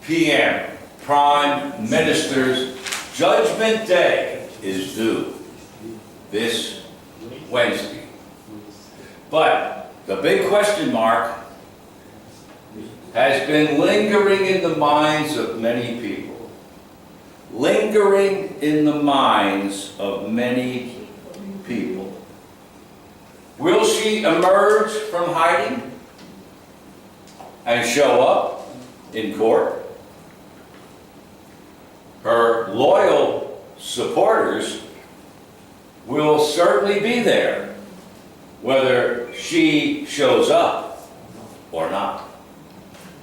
p.m., Prime Minister's Judgment Day is due this Wednesday. But the big question mark has been lingering in the minds of many people. Lingering in the minds of many people. Will she emerge from hiding and show up in court? Her loyal supporters will certainly be there, whether she shows up or not.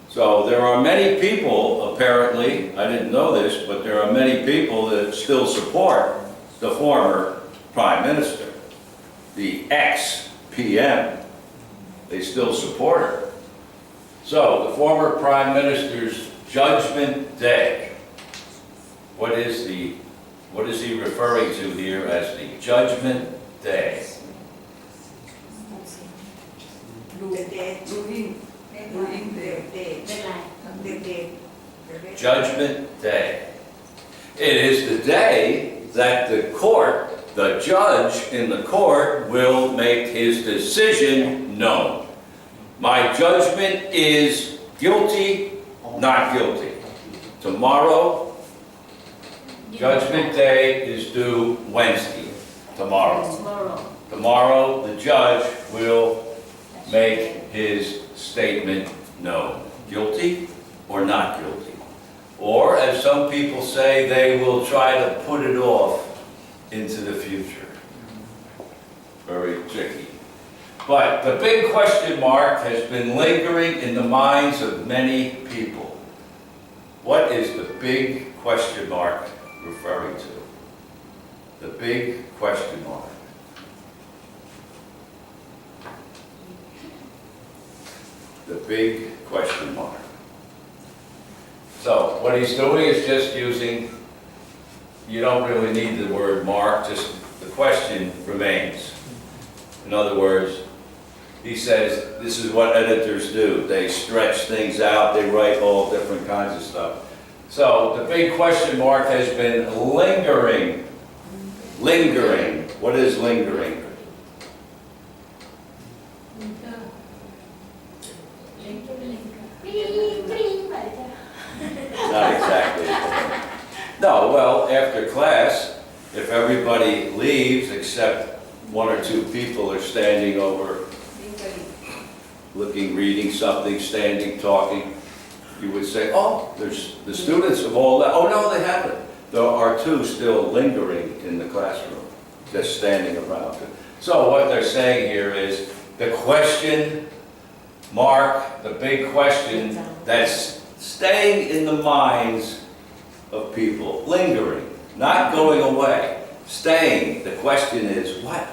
So there are many people, apparently, I didn't know this, but there are many people that still support the former Prime Minister, the ex-PM. They still support her. So the former Prime Minister's Judgment Day. What is he referring to here as the Judgment Day? Judgment Day. It is the day that the court, the judge in the court, will make his decision known. My judgment is guilty, not guilty. Tomorrow, Judgment Day is due Wednesday, tomorrow. Tomorrow, the judge will make his statement known. Guilty or not guilty? Or, as some people say, they will try to put it off into the future. Very tricky. But the big question mark has been lingering in the minds of many people. What is the big question mark referring to? The big question mark. The big question mark. So what he's doing is just using, you don't really need the word mark, just the question remains. In other words, he says this is what editors do. They stretch things out, they write all different kinds of stuff. So the big question mark has been lingering. Lingering. What is lingering? Not exactly. No, well, after class, if everybody leaves except one or two people are standing over, looking, reading something, standing, talking, you would say, oh, there's the students have all left. Oh, no, they haven't. There are two still lingering in the classroom, just standing around. So what they're saying here is the question mark, the big question that's staying in the minds of people, lingering, not going away, staying. The question is, what?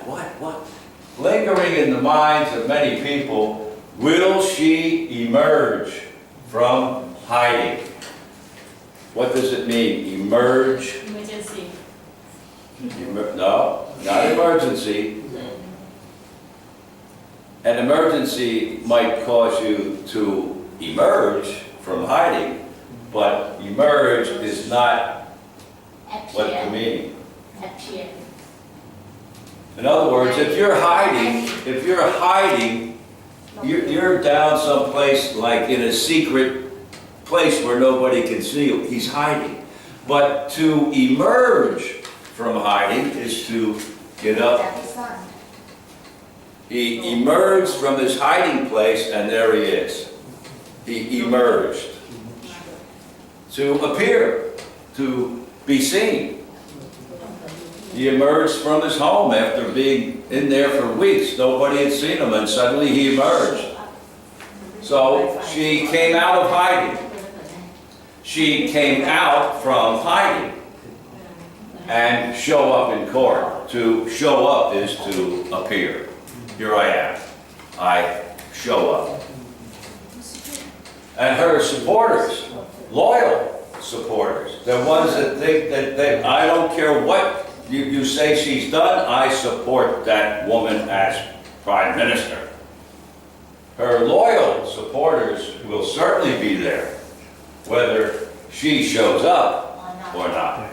Lingering in the minds of many people, will she emerge from hiding? What does it mean, emerge? Emergency. No, not emergency. An emergency might cause you to emerge from hiding, but emerge is not what the meaning. Appear. In other words, if you're hiding, you're down someplace like in a secret place where nobody can see you. He's hiding. But to emerge from hiding is to get up. He emerged from his hiding place, and there he is. He emerged. To appear, to be seen. He emerged from his home after being in there for weeks. Nobody had seen him, and suddenly he emerged. So she came out of hiding. She came out from hiding and show up in court. To show up is to appear. Here I am. I show up. And her supporters, loyal supporters, the ones that think that I don't care what you say she's done, I support that woman as Prime Minister. Her loyal supporters will certainly be there whether she shows up or not.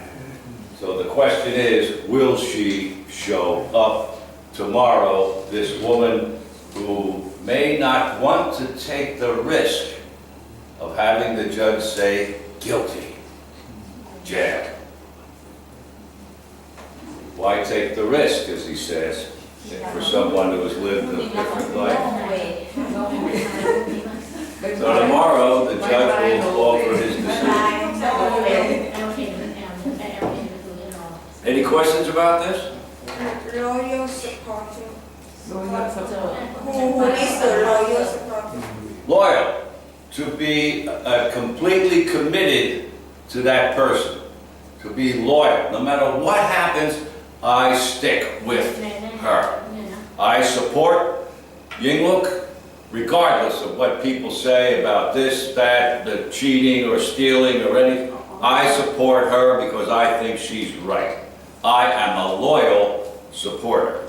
So the question is, will she show up tomorrow, this woman who may not want to take the risk of having the judge say, guilty, jail. Why take the risk, as he says, for someone who has lived a different life? So tomorrow, the judge will offer his decision. Any questions about this? Loyal supporter. Who is the loyal supporter? Loyal, to be completely committed to that person, to be loyal. No matter what happens, I stick with her. I support Yingluck, regardless of what people say about this, that, the cheating or stealing or anything. I support her because I think she's right. I am a loyal supporter.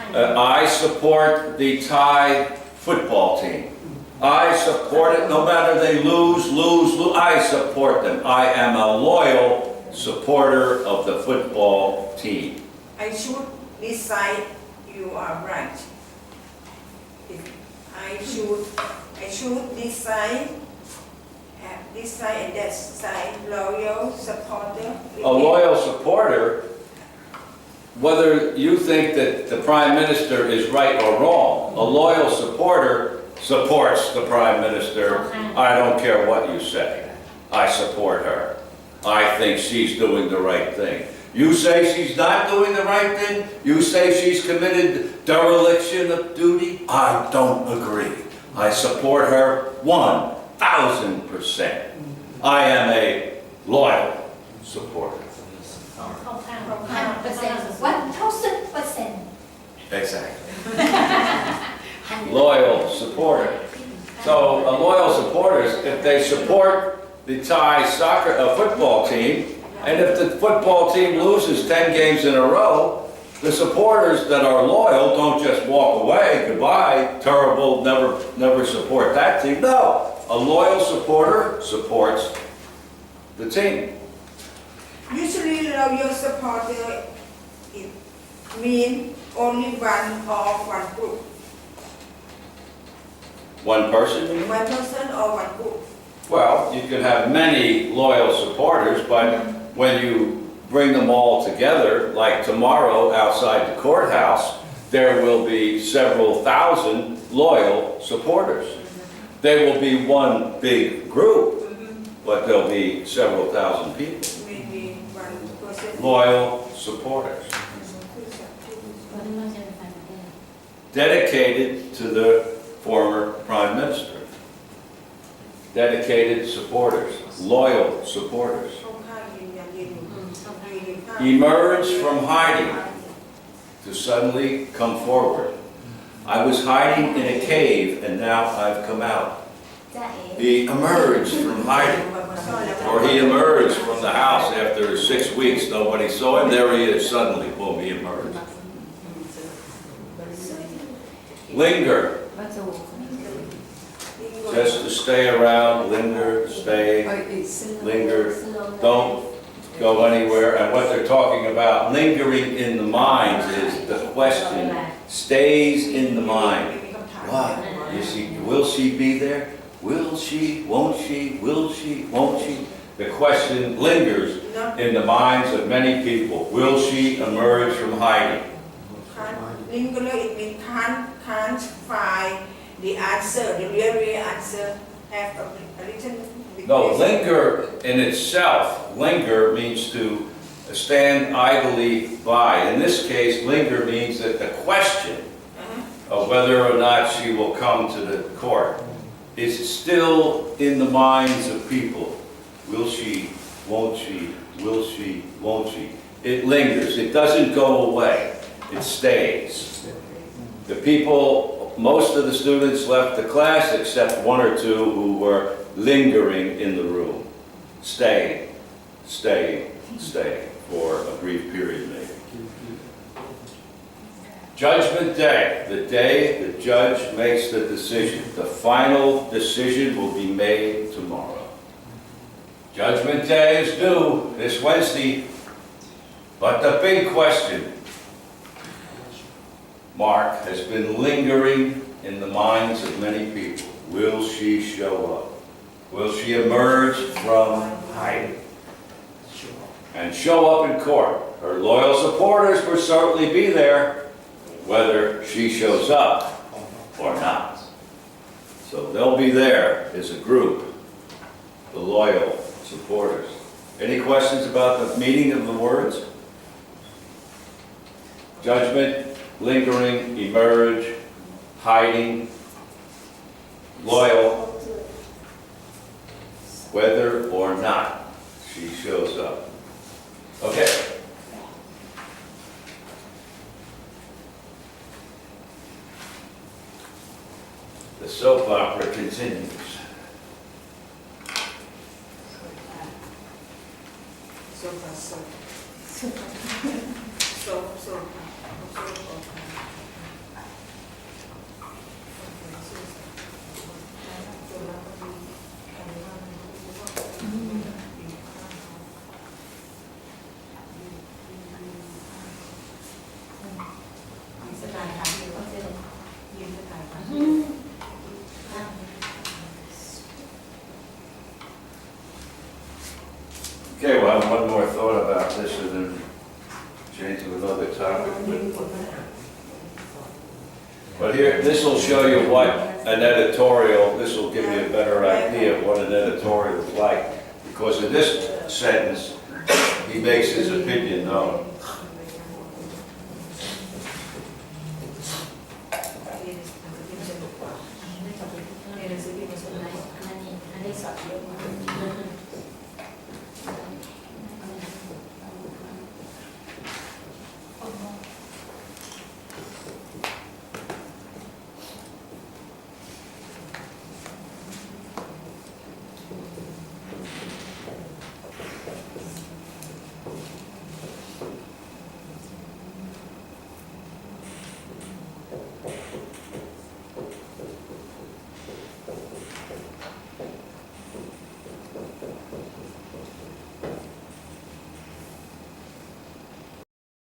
I support the Thai football team. I support it no matter they lose. I support them. I am a loyal supporter of the football team. I should decide you are right. I should decide and that side loyal supporter. A loyal supporter, whether you think that the Prime Minister is right or wrong, a loyal supporter supports the Prime Minister. I don't care what you say. I support her. I think she's doing the right thing. You say she's not doing the right thing? You say she's committed dereliction of duty? I don't agree. I support her 1,000%. I am a loyal supporter. 1,000%. Exactly. Loyal supporter. So loyal supporters, if they support the Thai football team, and if the football team loses 10 games in a row, the supporters that are loyal don't just walk away, goodbye, terrible, never support that team. No, a loyal supporter supports the team. Usually loyal supporter it means only one or one group. One person, you mean? One person or one group. Well, you can have many loyal supporters, but when you bring them all together, like tomorrow outside the courthouse, there will be several thousand loyal supporters. They will be one big group, but there'll be several thousand people. Maybe 1%. Loyal supporters. Dedicated to the former Prime Minister. Dedicated supporters, loyal supporters. Emerge from hiding to suddenly come forward. I was hiding in a cave and now I've come out. He emerged from hiding. Or he emerged from the house after 6 weeks, nobody saw him, there he is, suddenly, boom, he emerged. Linger. Just to stay around, linger, stay, linger, don't go anywhere. And what they're talking about, lingering in the minds, is the question stays in the mind. What? Will she be there? Will she? Won't she? Will she? Won't she? The question lingers in the minds of many people. Will she emerge from hiding? Linger, it means can't find the answer, the real answer. Have a little. No, linger in itself, linger means to stand idly by. In this case, linger means that the question of whether or not she will come to the court is still in the minds of people. Will she? Won't she? Will she? Won't she? It lingers. It doesn't go away. It stays. The people, most of the students left the class except one or two who were lingering in the room. Staying, staying, staying for a brief period maybe. Judgment Day, the day the judge makes the decision. The final decision will be made tomorrow. Judgment Day is due this Wednesday, but the big question, Mark, has been lingering in the minds of many people. Will she show up? Will she emerge from hiding and show up in court? Her loyal supporters will certainly be there, whether she shows up or not. So they'll be there as a group, the loyal supporters. Any questions about the meaning of the words? Judgment, lingering, emerge, hiding, loyal, whether or not she shows up. Okay. The soap opera continues. Okay, well, I have one more thought about this and then change to another topic. But here, this will show you what an editorial, this will give you a better idea of what an editorial is like. Because in this sentence, he makes his opinion known.